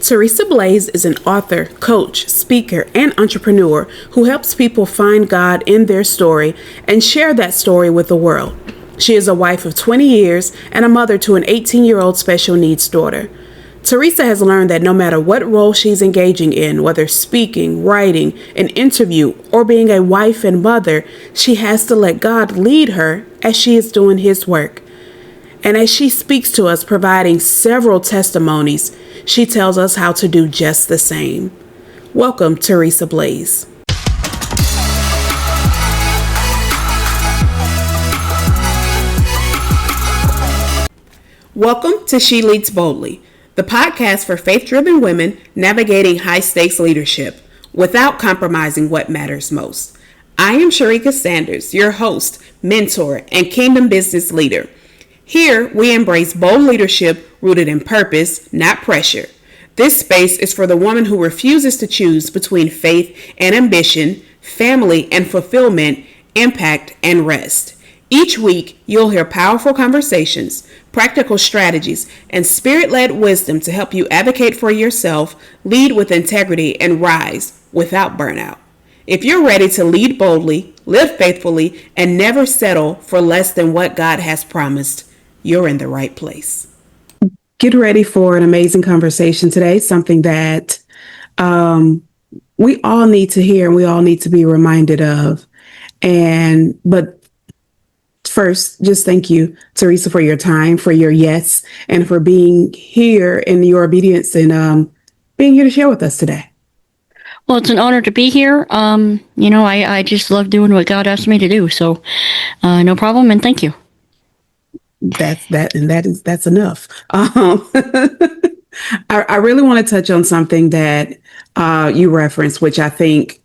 Teresa Blaes is an author, coach, speaker, and entrepreneur who helps people find God in their story and share that story with the world. She is a wife of 20 years and a mother to an 18-year-old special needs daughter. Teresa has learned that no matter what role she's engaging in, whether speaking, writing, an interview, or being a wife and mother, she has to let God lead her as she is doing His work. And as she speaks to us, providing several testimonies, she tells us how to do just the same. Welcome, Teresa Blaes. Welcome to She Leads Boldly, the podcast for faith-driven women navigating high-stakes leadership without compromising what matters most. I am Sharika Sanders, your host, mentor, and kingdom business leader. Here, we embrace bold leadership rooted in purpose, not pressure. This space is for the woman who refuses to choose between faith and ambition, family and fulfillment, impact and rest. Each week, you'll hear powerful conversations, practical strategies, and spirit-led wisdom to help you advocate for yourself, lead with integrity, and rise without burnout. If you're ready to lead boldly, live faithfully, and never settle for less than what God has promised, you're in the right place. Get ready for an amazing conversation today, something that we all need to hear and we all need to be reminded of. But first, just thank you, Teresa, for your time, for your yes, and for being here in your obedience and being here to share with us today. Well, it's an honor to be here. I just love doing what God asked me to do. So no problem. And thank you. That's enough. I really want to touch on something that you referenced, which I think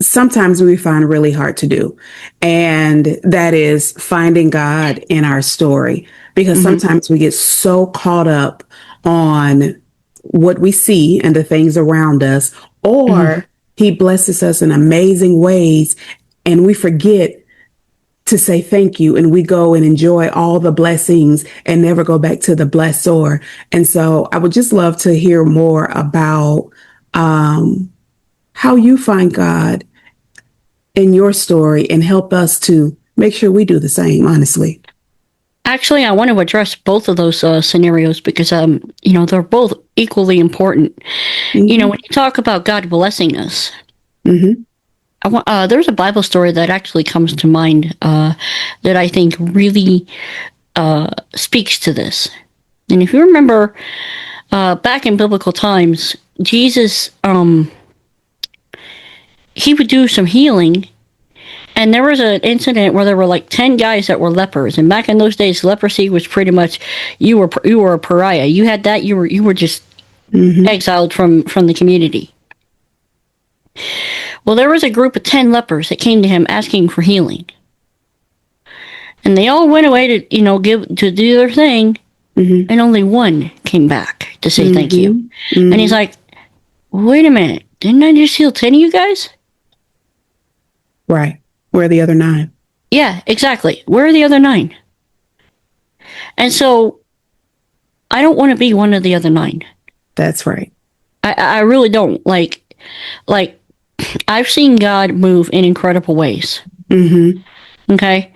sometimes we find really hard to do. And that is finding God in our story, because sometimes we get so caught up on what we see and the things around us, or He blesses us in amazing ways and we forget to say thank you, and we go and enjoy all the blessings and never go back to the blessor. And so I would just love to hear more about how you find God in your story and help us to make sure we do the same, honestly. Actually, I want to address both of those scenarios because, they're both equally important. When you talk about God blessing us, there's a Bible story that actually comes to mind that I think really speaks to this. And if you remember, back in biblical times, Jesus, He would do some healing. And there was an incident where there were like 10 guys that were lepers. And back in those days, leprosy was pretty much, you were a pariah. You had that, you were just exiled from the community. Well, there was a group of 10 lepers that came to Him asking for healing. And they all went away to do their thing. And only one came back to say thank you. And He's like, wait a minute, didn't I just heal 10 of you guys? Right. Where are the other 9? Yeah, exactly. Where are the other 9? And so I don't want to be one of the other 9. That's right. I really don't. Like I've seen God move in incredible ways. Okay?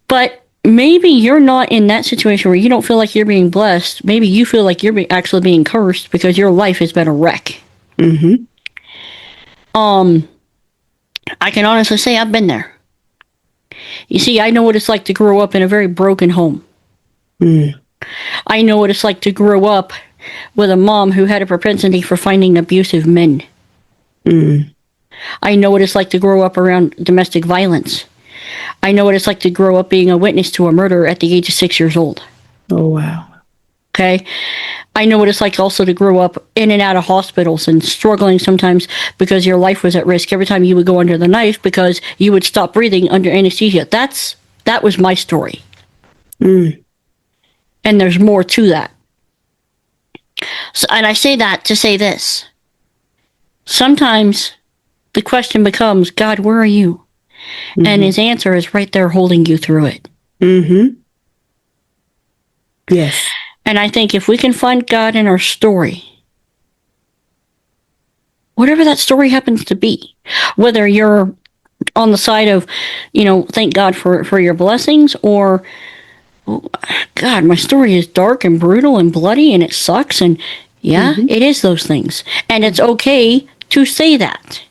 But maybe you're not in that situation where you don't feel like you're being blessed. Maybe you feel like you're actually being cursed because your life has been a wreck. I can honestly say I've been there. You see, I know what it's like to grow up in a very broken home. I know what it's like to grow up with a mom who had a propensity for finding abusive men. I know what it's like to grow up around domestic violence. I know what it's like to grow up being a witness to a murder at the age of 6 years old. Oh, wow. Okay? I know what it's like also to grow up in and out of hospitals and struggling sometimes because your life was at risk every time you would go under the knife because you would stop breathing under anesthesia. That was my story. And there's more to that. So, and I say that to say this. Sometimes the question becomes, God, where are you? And His answer is right there holding you through it. Yes. And I think if we can find God in our story, whatever that story happens to be, whether you're on the side of, thank God for your blessings, or, oh, God, my story is dark and brutal and bloody and it sucks. And yeah, it is those things. And it's okay to say that.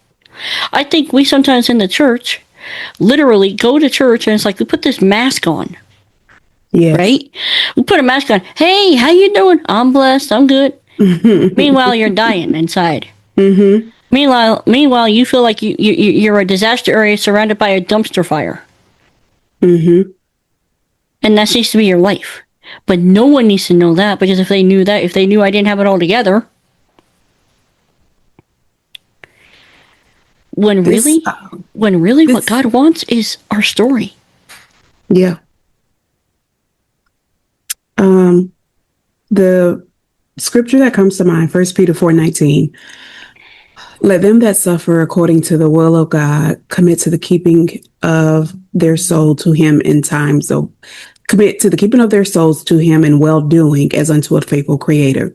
I think we sometimes in the church literally go to church and it's like we put this mask on. Yes. Right? We put a mask on. Hey, how you doing? I'm blessed. I'm good. Meanwhile, you're dying inside. Meanwhile, you feel like you're a disaster area surrounded by a dumpster fire. And that seems to be your life. But no one needs to know that, because if they knew I didn't have it all together, when really what God wants is our story. Yeah. The scripture that comes to mind, 1 Peter 4:19. Let them that suffer according to the will of God commit to the keeping of their soul to him in times of commit to the keeping of their souls to him in well doing as unto a faithful creator.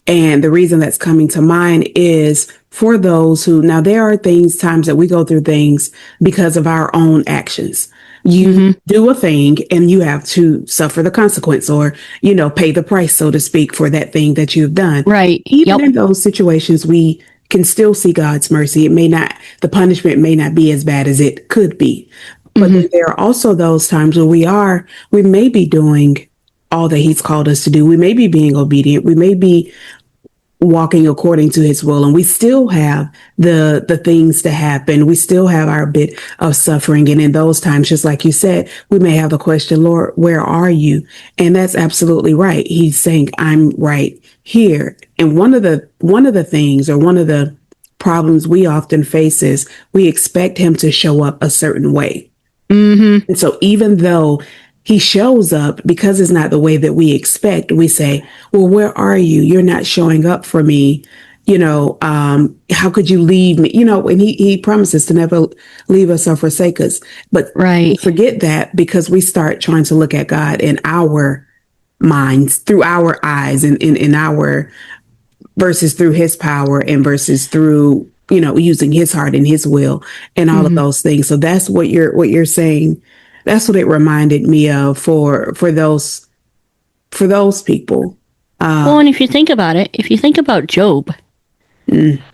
And the reason that's coming to mind is for those who, now there are times that we go through things because of our own actions. You do a thing and you have to suffer the consequence, or, pay the price, so to speak, for that thing that you've done. Right. Even in those situations, we can still see God's mercy. The punishment may not be as bad as it could be. But then there are also those times where we may be doing all that he's called us to do. We may be being obedient. We may be walking according to his will, and we still have the things to happen. We still have our bit of suffering. And in those times, just like you said, we may have the question, Lord, where are you? And that's absolutely right. He's saying, I'm right here. And one of the things, or one of the problems we often face, is we expect him to show up a certain way. And so even though he shows up, because it's not the way that we expect, we say, well, where are you? You're not showing up for me. How could you leave me? And he promises to never leave us or forsake us. But we forget that, because we start trying to look at God in our minds, through our eyes, and in our versus through his power, and versus through using his heart and his will and all of those things. So that's what you're saying. That's what it reminded me of for those people. Well, and if you think about it, if you think about Job,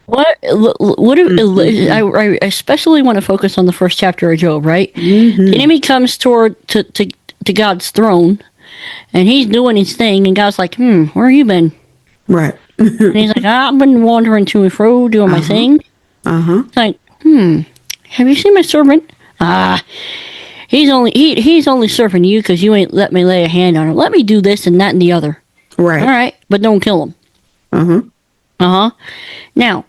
what I especially want to focus on the first chapter of Job, right? The enemy comes toward to God's throne, and he's doing his thing, and God's like, where have you been? Right. And he's like, I've been wandering to and fro doing my thing. It's like, have you seen my servant? He's only serving you because you ain't let me lay a hand on him. Let me do this and that and the other. Right. All right, but don't kill him. Now,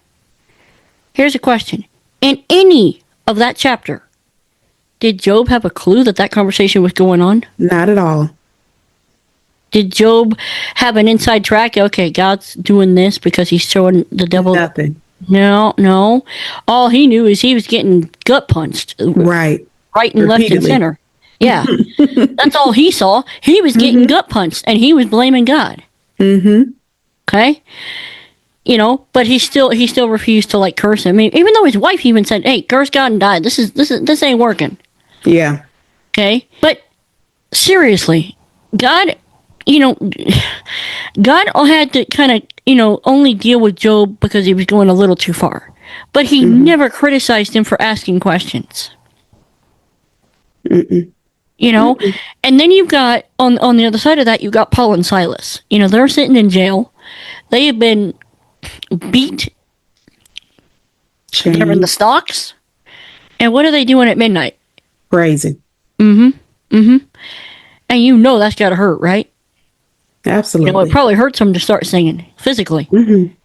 here's a question. In any of that chapter, did Job have a clue that conversation was going on? Not at all. Did Job have an inside track? Okay, God's doing this because he's showing the devil. Nothing. No. All he knew is he was getting gut punched. Right and left and center. Yeah. That's all he saw. He was getting gut punched, and he was blaming God. Okay? But he still refused to curse him. I mean, even though his wife even said, "Hey, curse God and die. This ain't working." Yeah. Okay? But seriously, God had to kind of, only deal with Job because he was going a little too far. But he never criticized him for asking questions. And then you've got, on the other side of that, you've got Paul and Silas. They're sitting in jail. They have been beat. They're in the stocks. And what are they doing at midnight? Praising. And that's got to hurt, right? Absolutely. It probably hurts them to start singing physically.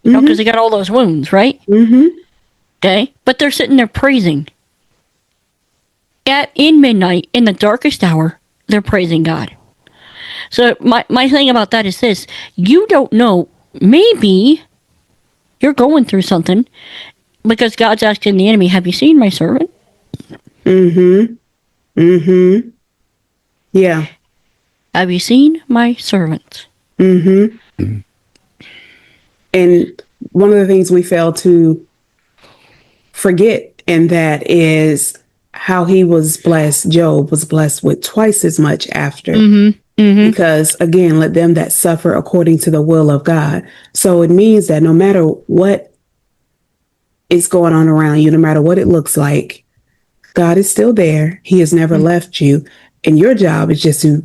Because they got all those wounds, right? Okay? But they're sitting there praising. In midnight, in the darkest hour, they're praising God. So my thing about that is this. You don't know. Maybe you're going through something because God's asking the enemy, have you seen my servant? Yeah. Have you seen my servant? And one of the things we fail to forget, and that is how he was blessed. Job was blessed with twice as much after. Because again, let them that suffer according to the will of God. So it means that no matter what is going on around you, no matter what it looks like, God is still there. He has never left you. And your job is just to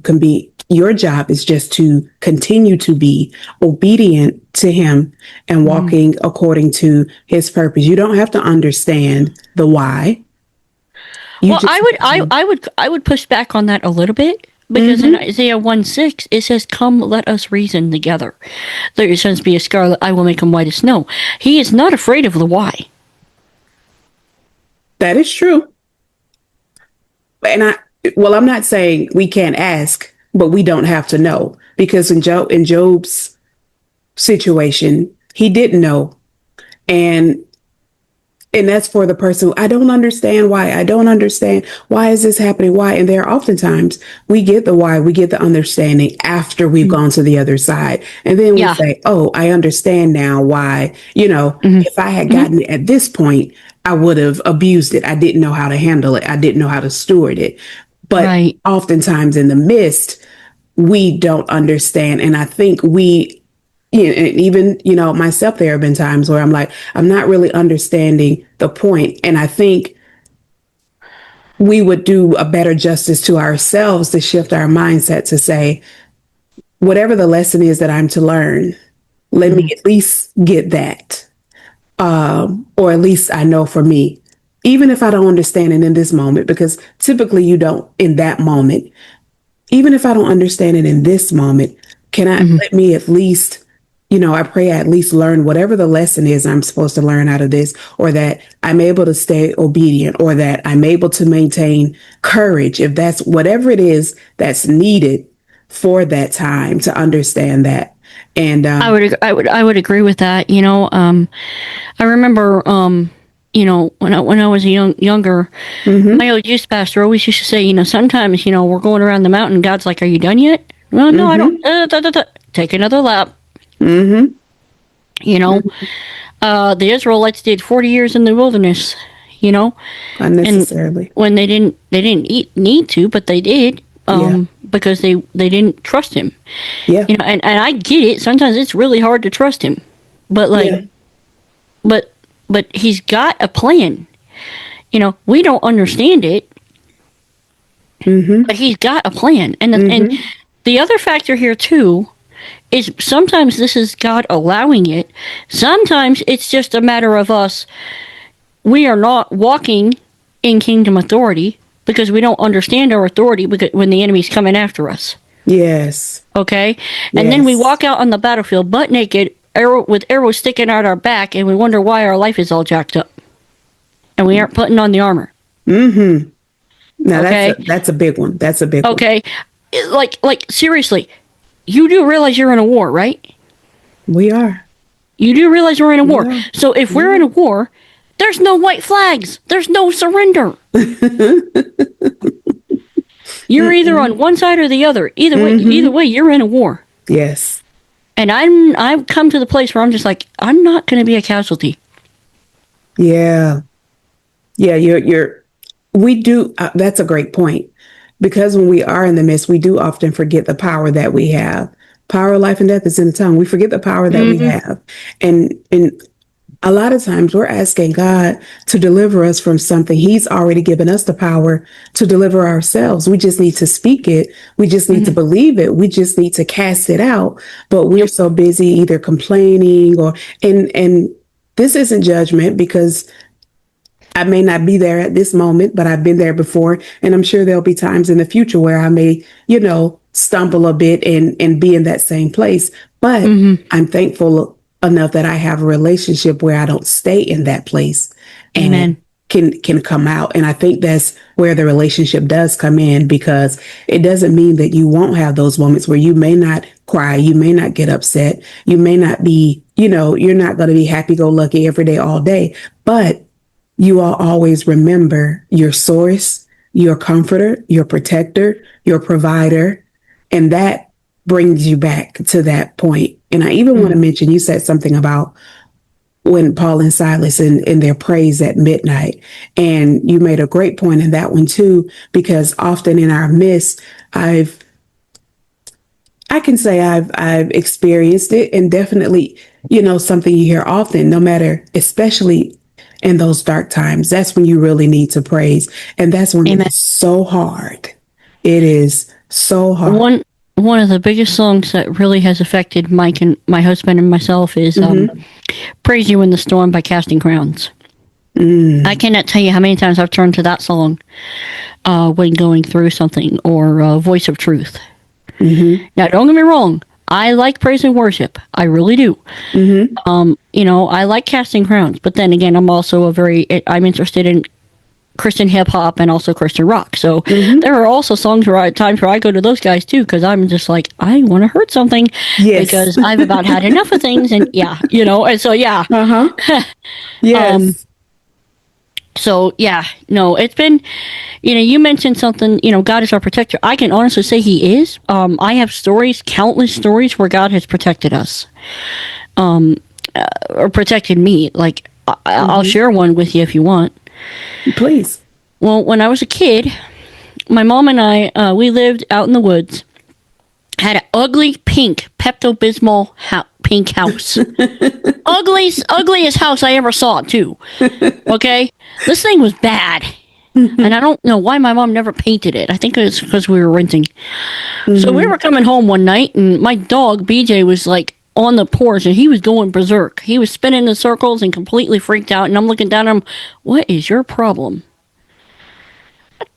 continue to be obedient to him and walking according to his purpose. You don't have to understand the why. Well, I would push back on that a little bit, because in Isaiah 1:6 it says, "Come, let us reason together. Though your sons be as scarlet, I will make them white as snow." He is not afraid of the why. That is true. And I'm not saying we can't ask, but we don't have to know, because in Job's situation, he didn't know. And that's for the person who, I don't understand why. I don't understand. Why is this happening? Why? And there are oftentimes we get the why, we get the understanding after we've gone to the other side. And then we say, oh, I understand now why, if I had gotten it at this point, I would have abused it. I didn't know how to handle it. I didn't know how to steward it. But oftentimes in the midst, we don't understand. And I think even, myself, there have been times where I'm like, I'm not really understanding the point. And I think we would do a better justice to ourselves to shift our mindset to say, whatever the lesson is that I'm to learn, let me at least get that. Or at least I know for me, even if I don't understand it in this moment, because typically you don't in that moment, even if I don't understand it in this moment, can I let me at least, I pray I at least learn whatever the lesson is I'm supposed to learn out of this, or that I'm able to stay obedient, or that I'm able to maintain courage, if that's whatever it is that's needed for that time to understand that. And I would agree with that. I remember, when I was younger, my old youth pastor always used to say, sometimes, we're going around the mountain. God's like, "Are you done yet?" "Well, no, I don't." Take another lap. The Israelites did 40 years in the wilderness. Unnecessarily. And when they didn't need to, but they did. Because they didn't trust him. And I get it. Sometimes it's really hard to trust him, but but he's got a plan. We don't understand it, but he's got a plan. And the other factor here too is sometimes this is God allowing it. Sometimes it's just a matter of us. We are not walking in kingdom authority, because we don't understand our authority when the enemy's coming after us. Yes. Okay? And then we walk out on the battlefield butt naked, with arrows sticking out our back, and we wonder why our life is all jacked up. And we aren't putting on the armor. Now, that's a big one. That's a big one. Okay? Like seriously, you do realize you're in a war, right? We are. You do realize we're in a war. So if we're in a war, there's no white flags. There's no surrender. You're either on one side or the other. Either way, you're in a war. Yes. And I've come to the place where I'm just like, I'm not going to be a casualty. Yeah. Yeah, we do. That's a great point, because when we are in the midst, we do often forget the power that we have. Power of life and death is in the tongue. We forget the power that we have. And a lot of times we're asking God to deliver us from something He's already given us the power to deliver ourselves. We just need to speak it. We just need to believe it. We just need to cast it out. But we're so busy either complaining and this isn't judgment, because I may not be there at this moment, but I've been there before. And I'm sure there'll be times in the future where I may, stumble a bit and be in that same place. But I'm thankful enough that I have a relationship where I don't stay in that place and can come out. And I think that's where the relationship does come in, because it doesn't mean that you won't have those moments where you may not cry, you may not get upset, you may not be, you're not going to be happy-go-lucky every day, all day, but you will always remember your source, your comforter, your protector, your provider, and that brings you back to that point. And I even want to mention, you said something about when Paul and Silas in their praise at midnight. And you made a great point in that one too, because often in our midst, I can say I've experienced it, and definitely, something you hear often, no matter, especially in those dark times, that's when you really need to praise. And that's when Amen. it's so hard. It is so hard. One of the biggest songs that really has affected Mike and my husband and myself is Praise You in the Storm by Casting Crowns. I cannot tell you how many times I've turned to that song when going through something, or Voice of Truth. Now, don't get me wrong. I like praise and worship. I really do. I like Casting Crowns. But then again, I'm also I'm interested in Christian hip hop and also Christian rock. So there are also times where I go to those guys too, because I'm just like, I want to hurt something because I've about had enough of things. And and so Yes. So, it's been, you mentioned something, God is our protector. I can honestly say he is. I have countless stories where God has protected us, or protected me. Like, I'll share one with you if you want. Please. Well, when I was a kid, my mom and I, we lived out in the woods, had an ugly pink Pepto-Bismol pink house. Ugliest house I ever saw, too. Okay? This thing was bad. And I don't know why my mom never painted it. I think it's because we were renting. So we were coming home one night, and my dog, BJ, was like on the porch, and he was going berserk. He was spinning in circles and completely freaked out. And I'm looking down at him, what is your problem?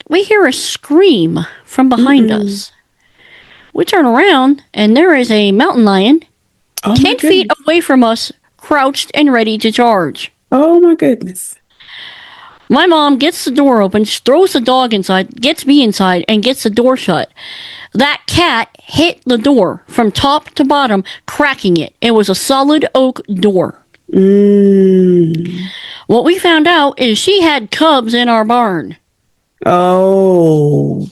We hear a scream from behind us. We turn around, and there is a mountain lion 10 feet away from us, crouched and ready to charge. Oh, my goodness. My mom gets the door open, throws the dog inside, gets me inside, and gets the door shut. That cat hit the door from top to bottom, cracking it. It was a solid oak door. What we found out is she had cubs in our barn. Oh.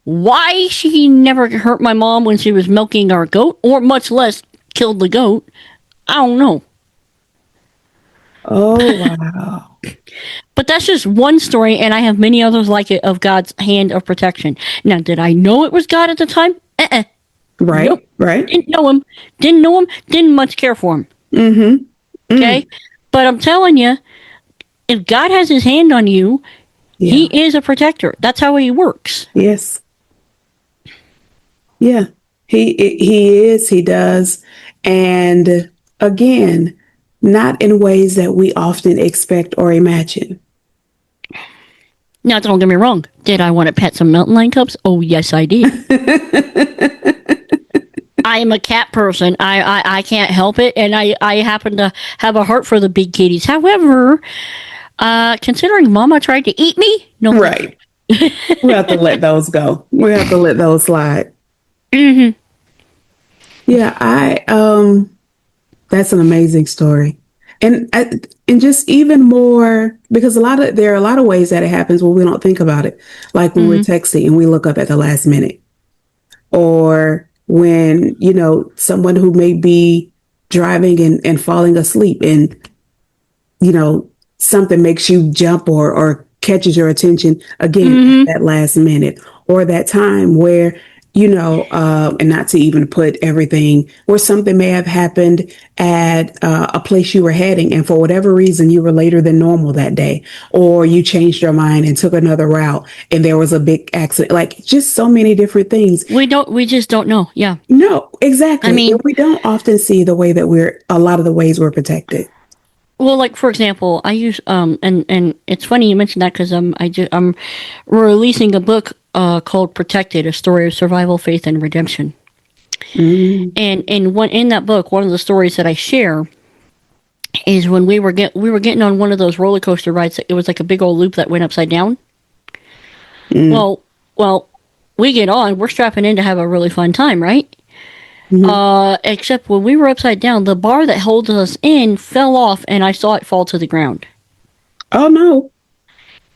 Why she never hurt my mom when she was milking our goat, or much less killed the goat, I don't know. Oh, wow. But that's just one story, and I have many others like it of God's hand of protection. Now, did I know it was God at the time? Right, nope. right. Didn't know him, didn't much care for him. Okay? But I'm telling you, if God has his hand on you, he is a protector. That's how he works. Yes. Yeah, he does. And again, not in ways that we often expect or imagine. Now, don't get me wrong. Did I want to pet some mountain lion cubs? Oh, yes, I did. I am a cat person. I can't help it. And I happen to have a heart for the big kitties. However, considering Mama tried to eat me, no. Right. We have to let those go. We have to let those slide. Yeah, that's an amazing story. And just even more, because there are a lot of ways that it happens when we don't think about it. Like when we're texting and we look up at the last minute, or when, someone who may be driving and falling asleep, and, something makes you jump or catches your attention again at that last minute, or that time where, and not to even put everything, where something may have happened at a place you were heading, and for whatever reason you were later than normal that day, or you changed your mind and took another route and there was a big accident. Like, just so many different things. We just don't know. Yeah. No, exactly. I mean, we don't often see the way that a lot of the ways we're protected. Well, like, for example, I use and it's funny you mentioned that, because I'm releasing a book called "Protected: A Story of Survival, Faith, and Redemption." And in that book, one of the stories that I share is when we were getting on one of those roller coaster rides. It was like a big old loop that went upside down. Well, we get on. We're strapping in to have a really fun time, right? Except when we were upside down, the bar that holds us in fell off, and I saw it fall to the ground. Oh, no.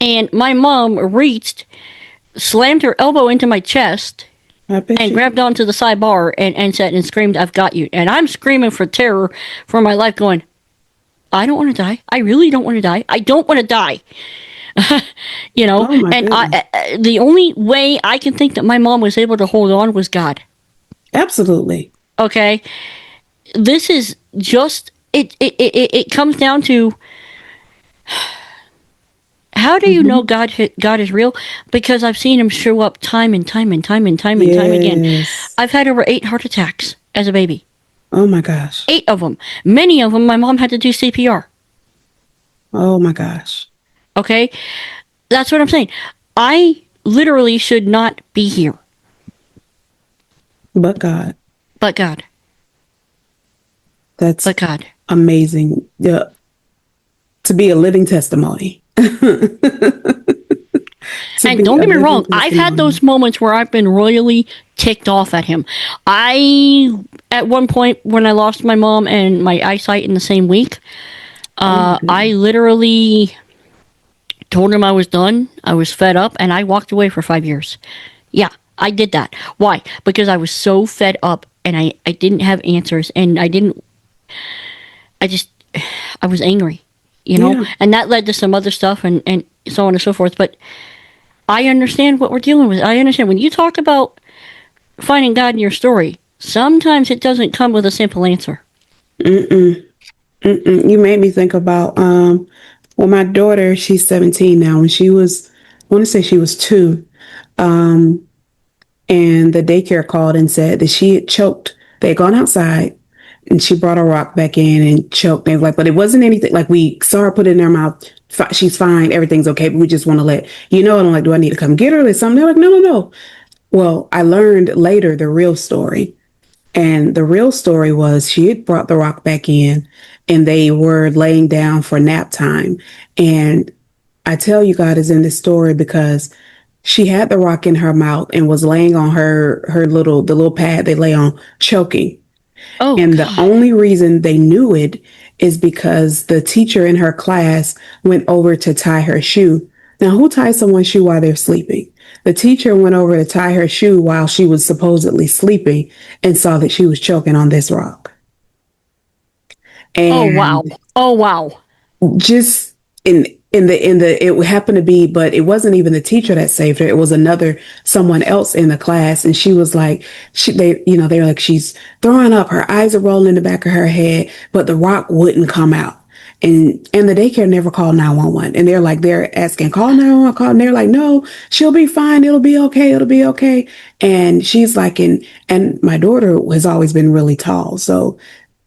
And my mom reached, slammed her elbow into my chest, and grabbed onto the side bar and said and screamed, "I've got you." And I'm screaming for terror for my life, going, I don't want to die. I really don't want to die. I don't want to die. Oh my And goodness. the only way I can think that my mom was able to hold on was God. Absolutely. Okay, this is just it comes down to, how do you know Hmm. God is real? Because I've seen him show up time and time and time and time and time again. Yes. I've had over 8 heart attacks as a baby. Oh my gosh. 8 of them. Many of them my mom had to do CPR. Oh my gosh. Okay, that's what I'm saying. I literally should not be here, But God, but God, that's but God. amazing. Yeah, to be a living testimony. To And be don't a get me living wrong, I've had testimony. those moments where I've been royally ticked off at him. At one point, when I lost my mom and my eyesight in the same week, Oh my I goodness. literally told him I was done. I was fed up, and I walked away for 5 years. Yeah, I did that. Why? Because I was so fed up, and I didn't have answers, and I just, I was angry, Yeah. and that led to some other stuff, and so on and so forth. But I understand what we're dealing with. I understand when you talk about finding God in your story, sometimes it doesn't come with a simple answer. Mm-mm. Mm-mm. You made me think about well, my daughter, she's 17 now. When she was, I want to say she was 2, um, and the daycare called and said that she had choked. They had gone outside and she brought a rock back in and choked. They were like, but it wasn't anything like we saw her put it in her mouth. She's fine. Everything's okay. But we just want to let you know. And I'm like, do I need to come get her or something? They're like, no, no, no. Well, I learned later the real story. And the real story was she had brought the rock back in and they were laying down for nap time. And I tell you, God is in this story because she had the rock in her mouth and was laying on the little pad they lay on, choking. Oh And the God. only reason they knew it is because the teacher in her class went over to tie her shoe. Now, who ties someone's shoe while they're sleeping? The teacher went over to tie her shoe while she was supposedly sleeping and saw that she was choking on this rock. Oh wow. And Oh wow. just in the it happened to be, but it wasn't even the teacher that saved her. It was someone else in the class, and she was like, they're like, she's throwing up, her eyes are rolling in the back of her head, but the rock wouldn't come out. And the daycare never called 911, and they're asking, call 911, call, and they're like, no, she'll be fine, it'll be okay, it'll be okay. And she's like, and my daughter has always been really tall, so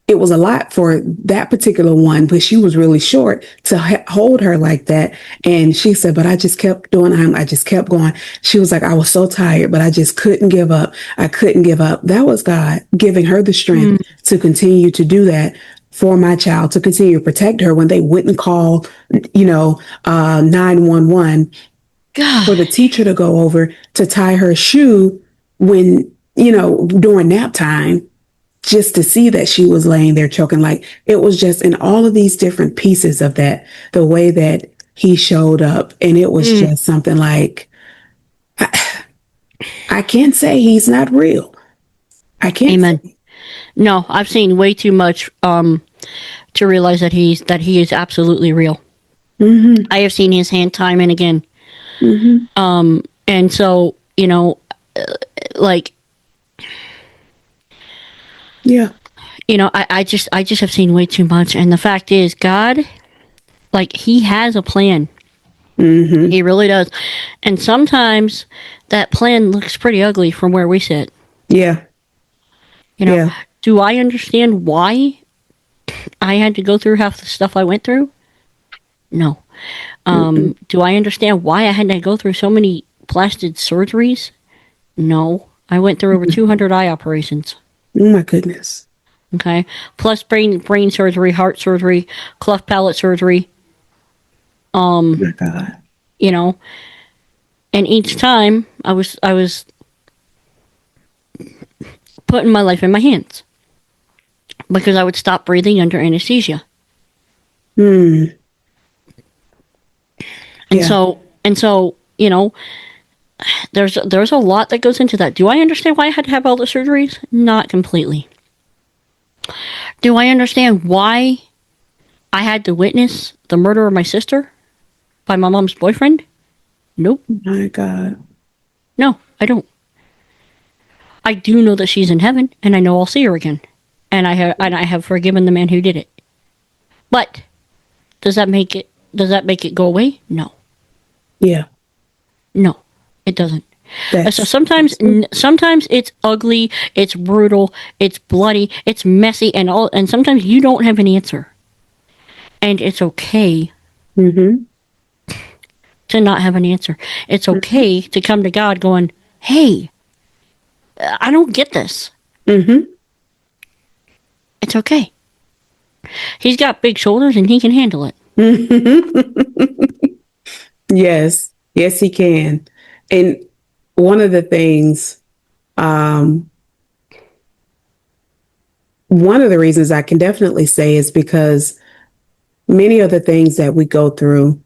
it was a lot for that particular one, but she was really short to hold her like that. And she said, but I just kept doing it. I just kept going. She was like, I was so tired, but I just couldn't give up. I couldn't give up. That was God giving her the strength Mm, to continue to do that for my child, to continue to protect her when they wouldn't call, 911, for the God. teacher to go over to tie her shoe when, during nap time, just to see that she was laying there choking. Like it was just in all of these different pieces of that, the way that he showed up. And it was Mm, just something like, I can't say he's not real. I can't amen. say. No, I've seen way too much to realize that he is absolutely real. Mm-hmm. I have seen his hand time and again. Mm-hmm. And so, like, Yeah. I just have seen way too much. And the fact is, God, like, he has a plan. Mm-hmm. He really does. And sometimes that plan looks pretty ugly from where we sit. Yeah. You know, Yeah. do I understand why I had to go through half the stuff I went through? No. Mm-mm. Do I understand why I had to go through so many plastic surgeries? No. I went through over 200 eye operations. Oh my goodness. Okay. Plus brain surgery, heart surgery, cleft palate surgery, Oh my God. you know, and each time I was putting my life in my hands because I would stop breathing under anesthesia. Hmm. And Yeah. so there's a lot that goes into that. Do I understand why I had to have all the surgeries? Not completely. Do I understand why I had to witness the murder of my sister by my mom's boyfriend? Nope. My God. No, I don't. I do know that she's in heaven, and I know I'll see her again, and I have forgiven the man who did it. But does that make it go away? No, Yeah. no, it doesn't. So That's sometimes it's ugly, it's brutal, it's bloody, it's messy, and sometimes you don't have an answer, and it's okay mm-hmm. to not have an answer. It's okay to come to God going, "Hey, I don't get this." Mm-hmm. It's okay. He's got big shoulders and he can handle it. Yes. Yes, he can. And one of the things, one of the reasons I can definitely say is because many of the things that we go through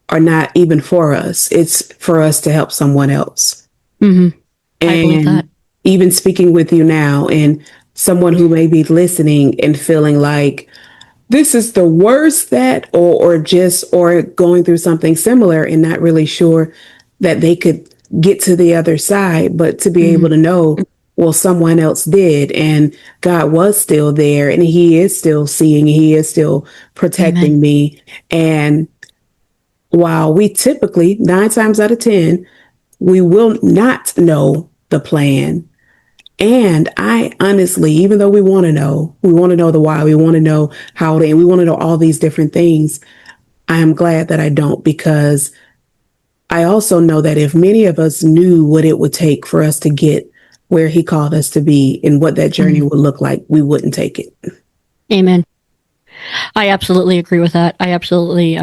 are not even for us. It's for us to help someone else. Mm-hmm. I believe that. And even speaking with you now and someone who may be listening and feeling like this is the worst that, or going through something similar and not really sure that they could get to the other side, but to be able to know, well, someone else did, and God was still there, and he is still seeing, he is still protecting Amen. me. And while we typically 9 times out of 10, we will not know the plan. And I honestly, even though we want to know the why, we want to know how to, and we want to know all these different things. I am glad that I don't, because I also know that if many of us knew what it would take for us to get where he called us to be and what that journey would look like, we wouldn't take it. Amen. I absolutely agree with that. I absolutely,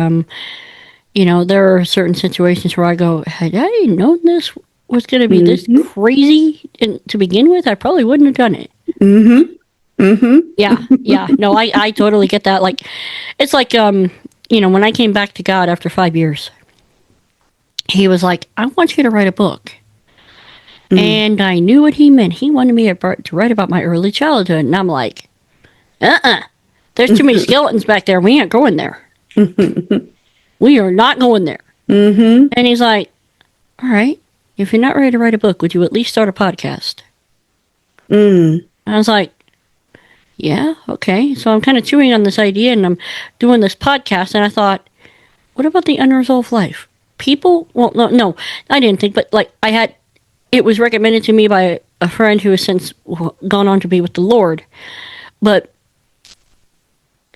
there are certain situations where I go, had I known this was going to be this crazy to begin with, I probably wouldn't have done it. Mm-hmm. Mm-hmm. Yeah. No, I totally get that. Like, it's like, when I came back to God after 5 years, he was like, I want you to write a book. And I knew what he meant. He wanted me to write about my early childhood. And I'm like, there's too many skeletons back there. We ain't going there. We are not going there. Mm-hmm. And he's like, all right, if you're not ready to write a book, would you at least start a podcast? I was like, yeah, okay. So I'm kind of chewing on this idea and I'm doing this podcast. And I thought, what about the unresolved life? People, well, no, I didn't think, but like it was recommended to me by a friend who has since gone on to be with the Lord. But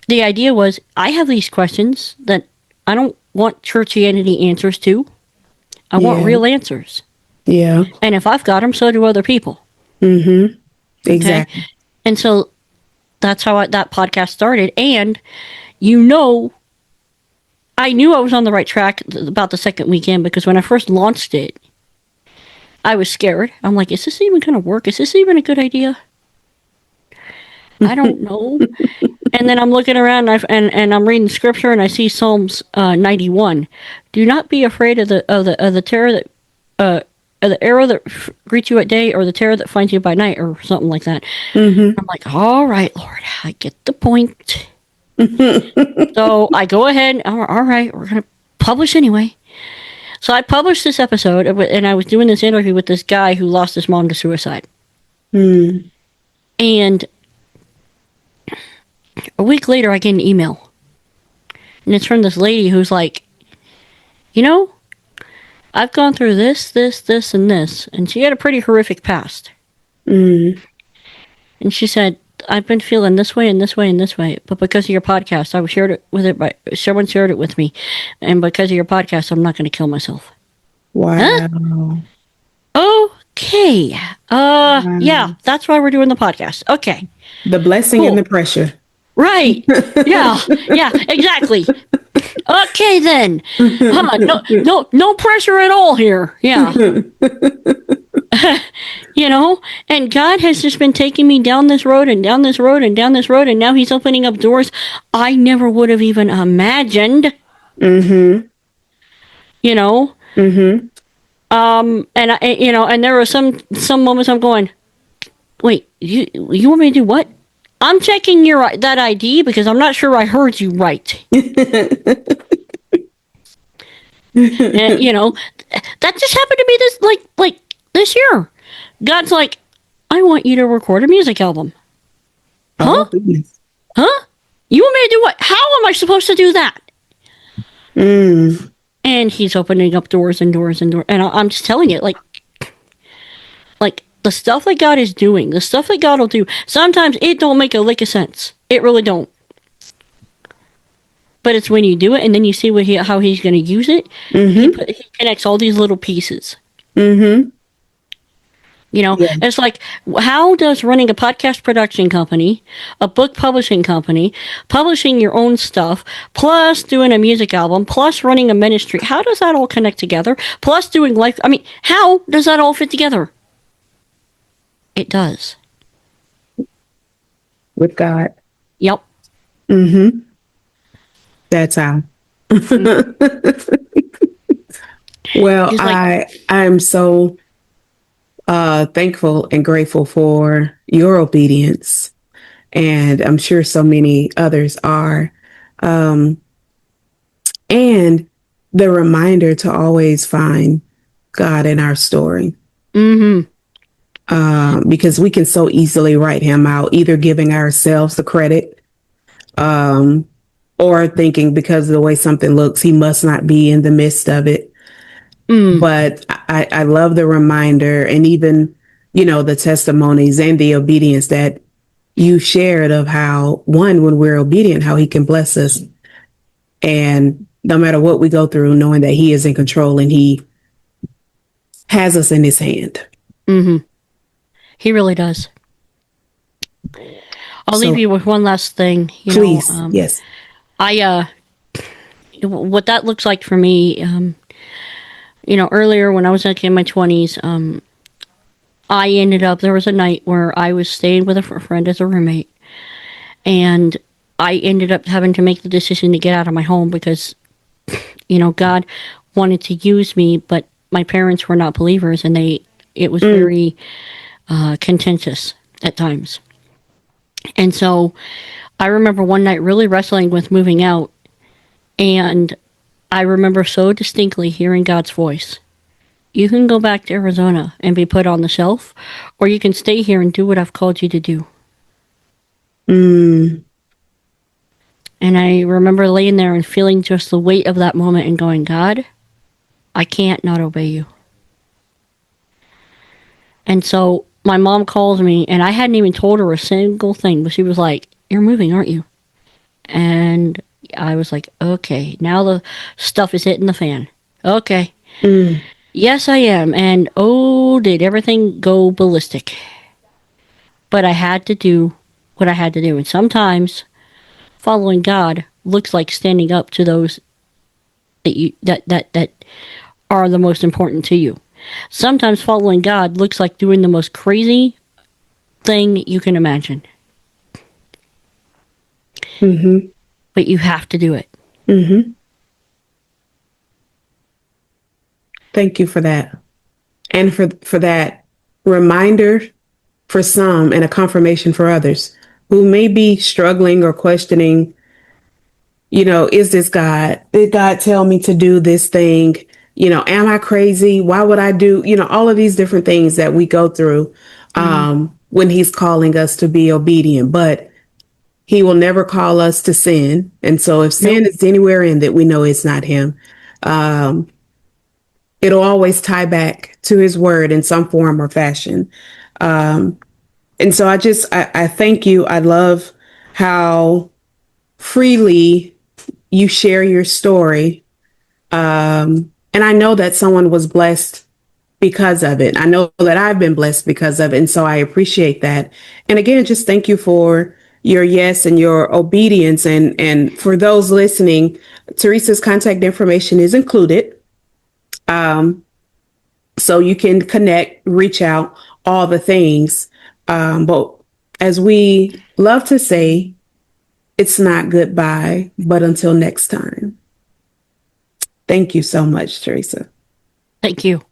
the idea was, I have these questions that I don't want churchianity answers to. I want real answers. Yeah. And if I've got them, so do other people. Mm-hmm. Exactly. Okay? And so that's how that podcast started. And, I knew I was on the right track about the second weekend, because when I first launched it, I was scared. I'm like, is this even going to work? Is this even a good idea? I don't know. And then I'm looking around and I'm reading scripture and I see Psalms 91. Do not be afraid of the terror that of the arrow that greets you at day, or the terror that finds you by night, or something like that. I'm like, all right, Lord, I get the point. So I go ahead. All right, we're gonna publish anyway. So I published this episode, and I was doing this interview with this guy who lost his mom to suicide. And a week later, I get an email. And it's from this lady who's like, I've gone through this, and this. And she had a pretty horrific past. And she said, I've been feeling this way and this way and this way. But because of your podcast, someone shared it with me. And because of your podcast, I'm not going to kill myself. Wow. Huh? Okay. Yeah, that's why we're doing the podcast. Okay. The blessing and the pressure. Right. Yeah, exactly. Okay, then. No pressure at all here. Yeah. And God has just been taking me down this road and down this road and down this road, and now he's opening up doors I never would have even imagined. And and there were some moments I'm going, wait, you want me to do what? I'm checking that ID because I'm not sure I heard you right. And, that just happened to me this year. God's like, I want you to record a music album. Oh, Huh? goodness. Huh? You want me to do what? How am I supposed to do that? And he's opening up doors and doors and doors. And I'm just telling you, like the stuff that God is doing, the stuff that God will do, sometimes it don't make a lick of sense. It really don't. But it's when you do it and then you see how he's going to use it. He connects all these little pieces. It's like, how does running a podcast production company, a book publishing company, publishing your own stuff, plus doing a music album, plus running a ministry, how does that all connect together? Plus doing life, how does that all fit together? It does. With God. Yep. That's how. Well, I'm so thankful and grateful for your obedience, and I'm sure so many others are. And the reminder to always find God in our story. Because we can so easily write him out, either giving ourselves the credit, or thinking because of the way something looks, he must not be in the midst of it. But I love the reminder, and even, the testimonies and the obedience that you shared of how, one, when we're obedient, how he can bless us. And no matter what we go through, knowing that he is in control and he has us in his hand. He really does. I'll leave you with one last thing. Please, yes. What that looks like for me, earlier when I was in my 20s, there was a night where I was staying with a friend as a roommate, and I ended up having to make the decision to get out of my home because, God wanted to use me, but my parents were not believers, and it was very contentious at times. And so I remember one night really wrestling with moving out, and I remember so distinctly hearing God's voice. You can go back to Arizona and be put on the shelf, or you can stay here and do what I've called you to do. And I remember laying there and feeling just the weight of that moment and going, God, I can't not obey you. And so my mom calls me, and I hadn't even told her a single thing, but she was like, you're moving, aren't you? And I was like, okay, now the stuff is hitting the fan. Okay. Yes, I am. And did everything go ballistic? But I had to do what I had to do. And sometimes following God looks like standing up to those that are the most important to you. Sometimes following God looks like doing the most crazy thing you can imagine. But you have to do it. Thank you for that. And for that reminder for some and a confirmation for others who may be struggling or questioning, is this God? Did God tell me to do this thing? Am I crazy? Why would I do, all of these different things that we go through when he's calling us to be obedient. But he will never call us to sin. And so if sin is anywhere in that, we know it's not him. It'll always tie back to his word in some form or fashion. And so I thank you. I love how freely you share your story. And I know that someone was blessed because of it. I know that I've been blessed because of it. And so I appreciate that. And again, just thank you for your yes and your obedience. And for those listening, Teresa's contact information is included. So you can connect, reach out, all the things. But as we love to say, it's not goodbye, but until next time. Thank you so much, Teresa. Thank you.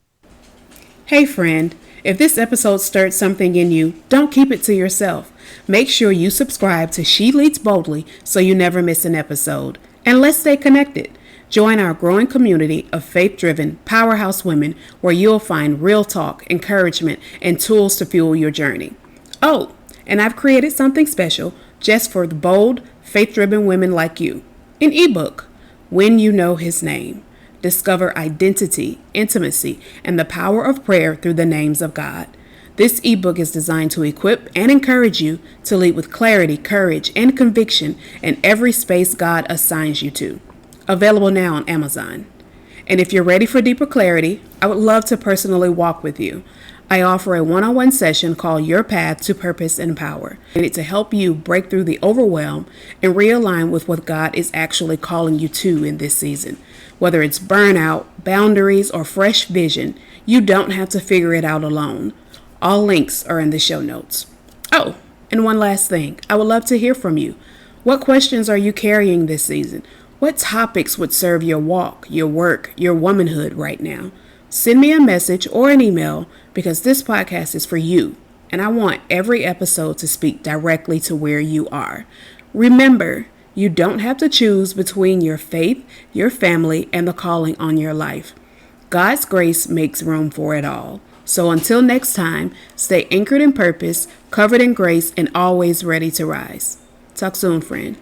Hey, friend, if this episode stirred something in you, don't keep it to yourself. Make sure you subscribe to She Leads Boldly so you never miss an episode. And let's stay connected. Join our growing community of faith-driven powerhouse women where you'll find real talk, encouragement, and tools to fuel your journey. Oh, and I've created something special just for the bold, faith-driven women like you. An ebook, When You Know His Name. Discover identity, intimacy, and the power of prayer through the names of God. This ebook is designed to equip and encourage you to lead with clarity, courage, and conviction in every space God assigns you to. Available now on Amazon. And if you're ready for deeper clarity, I would love to personally walk with you. I offer a one-on-one session called Your Path to Purpose and Power, and it's to help you break through the overwhelm and realign with what God is actually calling you to in this season. Whether it's burnout, boundaries, or fresh vision, you don't have to figure it out alone. All links are in the show notes. Oh, and one last thing. I would love to hear from you. What questions are you carrying this season? What topics would serve your walk, your work, your womanhood right now? Send me a message or an email because this podcast is for you, and I want every episode to speak directly to where you are. Remember, you don't have to choose between your faith, your family, and the calling on your life. God's grace makes room for it all. So until next time, stay anchored in purpose, covered in grace, and always ready to rise. Talk soon, friend.